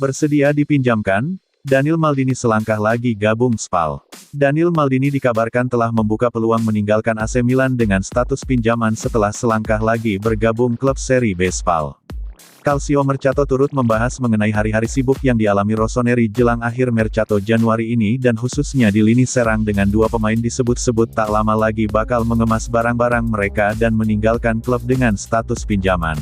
Bersedia dipinjamkan? Daniel Maldini selangkah lagi gabung Spal. Daniel Maldini dikabarkan telah membuka peluang meninggalkan AC Milan dengan status pinjaman setelah selangkah lagi bergabung klub Serie B Spal. Calcio Mercato turut membahas mengenai hari-hari sibuk yang dialami Rossoneri jelang akhir Mercato Januari ini dan khususnya di lini serang dengan dua pemain disebut-sebut tak lama lagi bakal mengemas barang-barang mereka dan meninggalkan klub dengan status pinjaman.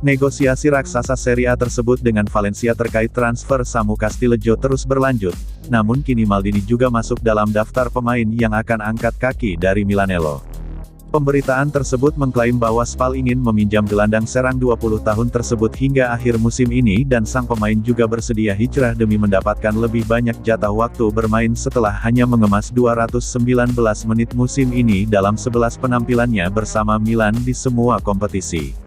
Negosiasi raksasa Serie A tersebut dengan Valencia terkait transfer Samu Castillejo terus berlanjut, namun kini Maldini juga masuk dalam daftar pemain yang akan angkat kaki dari Milanello. Pemberitaan tersebut mengklaim bahwa Spal ingin meminjam gelandang serang 20 tahun tersebut hingga akhir musim ini dan sang pemain juga bersedia hijrah demi mendapatkan lebih banyak jatah waktu bermain setelah hanya mengemas 219 menit musim ini dalam 11 penampilannya bersama Milan di semua kompetisi.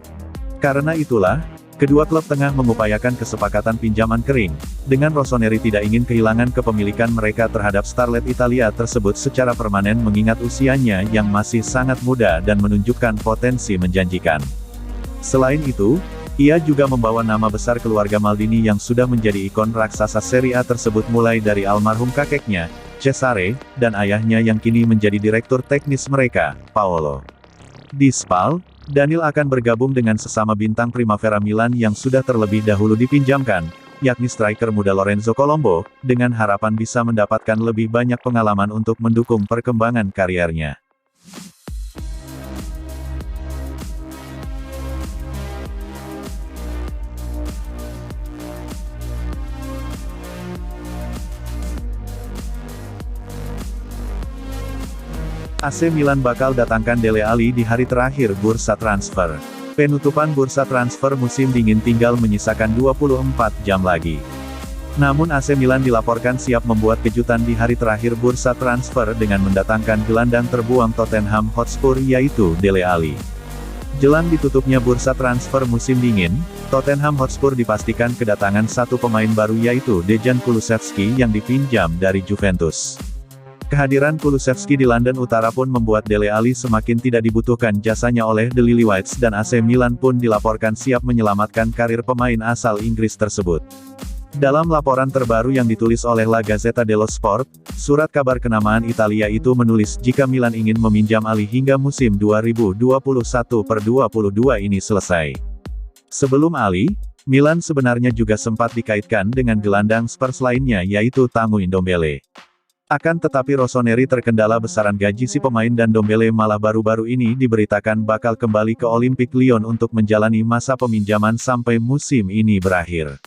Karena itulah, kedua klub tengah mengupayakan kesepakatan pinjaman kering, dengan Rossoneri tidak ingin kehilangan kepemilikan mereka terhadap starlet Italia tersebut secara permanen mengingat usianya yang masih sangat muda dan menunjukkan potensi menjanjikan. Selain itu, ia juga membawa nama besar keluarga Maldini yang sudah menjadi ikon raksasa Serie A tersebut mulai dari almarhum kakeknya, Cesare, dan ayahnya yang kini menjadi direktur teknis mereka, Paolo. Di Spal, Daniel akan bergabung dengan sesama bintang Primavera Milan yang sudah terlebih dahulu dipinjamkan, yakni striker muda Lorenzo Colombo, dengan harapan bisa mendapatkan lebih banyak pengalaman untuk mendukung perkembangan kariernya. AC Milan bakal datangkan Dele Alli di hari terakhir bursa transfer. Penutupan bursa transfer musim dingin tinggal menyisakan 24 jam lagi. Namun AC Milan dilaporkan siap membuat kejutan di hari terakhir bursa transfer dengan mendatangkan gelandang terbuang Tottenham Hotspur yaitu Dele Alli. Jelang ditutupnya bursa transfer musim dingin, Tottenham Hotspur dipastikan kedatangan satu pemain baru yaitu Dejan Kulusevski yang dipinjam dari Juventus. Kehadiran Kulusevski di London Utara pun membuat Dele Alli semakin tidak dibutuhkan jasanya oleh The Lilywhites dan AC Milan pun dilaporkan siap menyelamatkan karir pemain asal Inggris tersebut. Dalam laporan terbaru yang ditulis oleh La Gazzetta dello Sport, surat kabar kenamaan Italia itu menulis jika Milan ingin meminjam Alli hingga musim 2021-22 ini selesai. Sebelum Alli, Milan sebenarnya juga sempat dikaitkan dengan gelandang Spurs lainnya yaitu Tanguy Ndombele. Akan tetapi Rossoneri terkendala besaran gaji si pemain dan Ndombele malah baru-baru ini diberitakan bakal kembali ke Olympique Lyon untuk menjalani masa peminjaman sampai musim ini berakhir.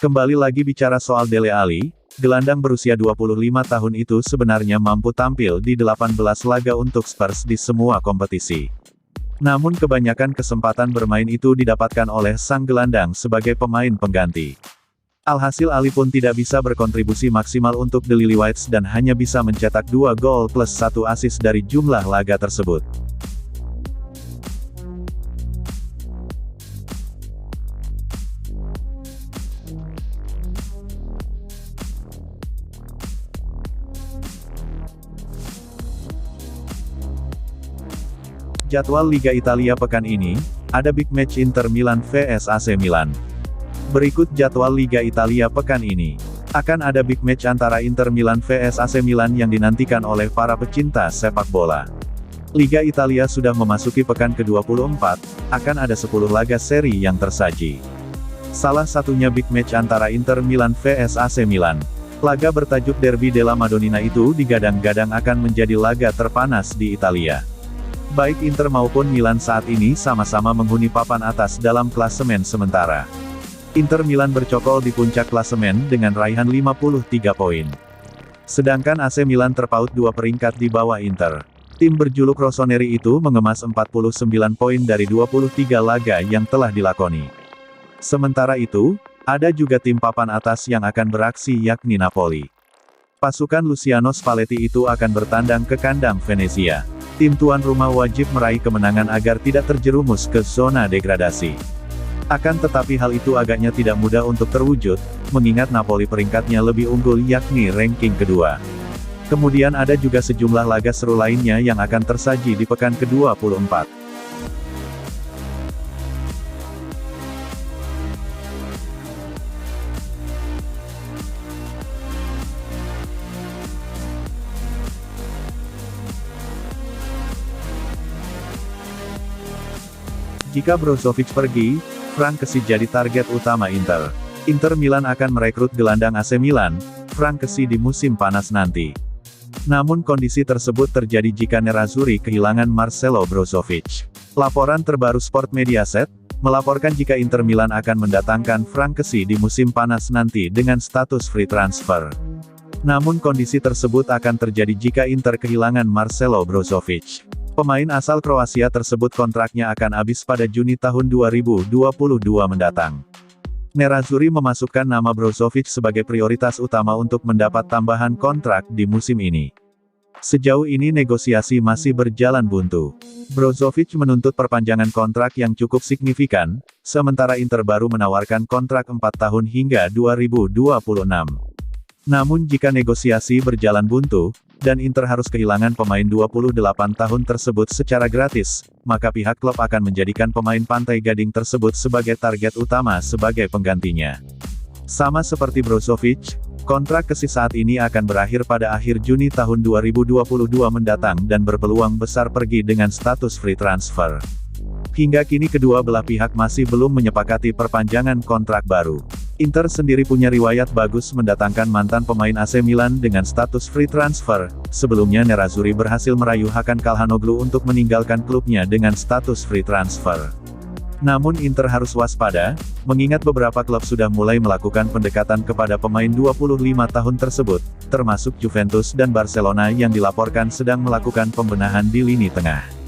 Kembali lagi bicara soal Dele Alli, gelandang berusia 25 tahun itu sebenarnya mampu tampil di 18 laga untuk Spurs di semua kompetisi. Namun kebanyakan kesempatan bermain itu didapatkan oleh sang gelandang sebagai pemain pengganti. Alhasil Alli pun tidak bisa berkontribusi maksimal untuk The Lilywhites dan hanya bisa mencetak 2 gol plus 1 assist dari jumlah laga tersebut. Jadwal Liga Italia pekan ini, ada big match Inter Milan vs AC Milan. Berikut jadwal Liga Italia pekan ini. Akan ada big match antara Inter Milan vs AC Milan yang dinantikan oleh para pecinta sepak bola. Liga Italia sudah memasuki pekan ke-24, akan ada 10 laga seri yang tersaji. Salah satunya big match antara Inter Milan vs AC Milan. Laga bertajuk Derby della Madonnina itu digadang-gadang akan menjadi laga terpanas di Italia. Baik Inter maupun Milan saat ini sama-sama menghuni papan atas dalam klasemen sementara. Inter Milan bercokol di puncak klasemen dengan raihan 53 poin. Sedangkan AC Milan terpaut 2 peringkat di bawah Inter. Tim berjuluk Rossoneri itu mengemas 49 poin dari 23 laga yang telah dilakoni. Sementara itu, ada juga tim papan atas yang akan beraksi yakni Napoli. Pasukan Luciano Spalletti itu akan bertandang ke kandang Venezia. Tim tuan rumah wajib meraih kemenangan agar tidak terjerumus ke zona degradasi. Akan tetapi hal itu agaknya tidak mudah untuk terwujud, mengingat Napoli peringkatnya lebih unggul yakni ranking kedua. Kemudian ada juga sejumlah laga seru lainnya yang akan tersaji di pekan ke-24. Jika Brozovic pergi, Frankesi jadi target utama Inter. Inter Milan akan merekrut gelandang AC Milan, Frankesi di musim panas nanti. Namun kondisi tersebut terjadi jika Nerazzurri kehilangan Marcelo Brozovic. Laporan terbaru Sport Mediaset melaporkan jika Inter Milan akan mendatangkan Frankesi di musim panas nanti dengan status free transfer. Namun kondisi tersebut akan terjadi jika Inter kehilangan Marcelo Brozovic. Pemain asal Kroasia tersebut kontraknya akan habis pada Juni tahun 2022 mendatang. Nerazzurri memasukkan nama Brozovic sebagai prioritas utama untuk mendapat tambahan kontrak di musim ini. Sejauh ini negosiasi masih berjalan buntu. Brozovic menuntut perpanjangan kontrak yang cukup signifikan, sementara Inter baru menawarkan kontrak 4 tahun hingga 2026. Namun jika negosiasi berjalan buntu, dan Inter harus kehilangan pemain 28 tahun tersebut secara gratis, maka pihak klub akan menjadikan pemain Pantai Gading tersebut sebagai target utama sebagai penggantinya. Sama seperti Brozovic, kontrak Kesi saat ini akan berakhir pada akhir Juni tahun 2022 mendatang dan berpeluang besar pergi dengan status free transfer. Hingga kini kedua belah pihak masih belum menyepakati perpanjangan kontrak baru. Inter sendiri punya riwayat bagus mendatangkan mantan pemain AC Milan dengan status free transfer. Sebelumnya Nerazzurri berhasil merayu Hakan Calhanoglu untuk meninggalkan klubnya dengan status free transfer. Namun Inter harus waspada, mengingat beberapa klub sudah mulai melakukan pendekatan kepada pemain 25 tahun tersebut, termasuk Juventus dan Barcelona yang dilaporkan sedang melakukan pembenahan di lini tengah.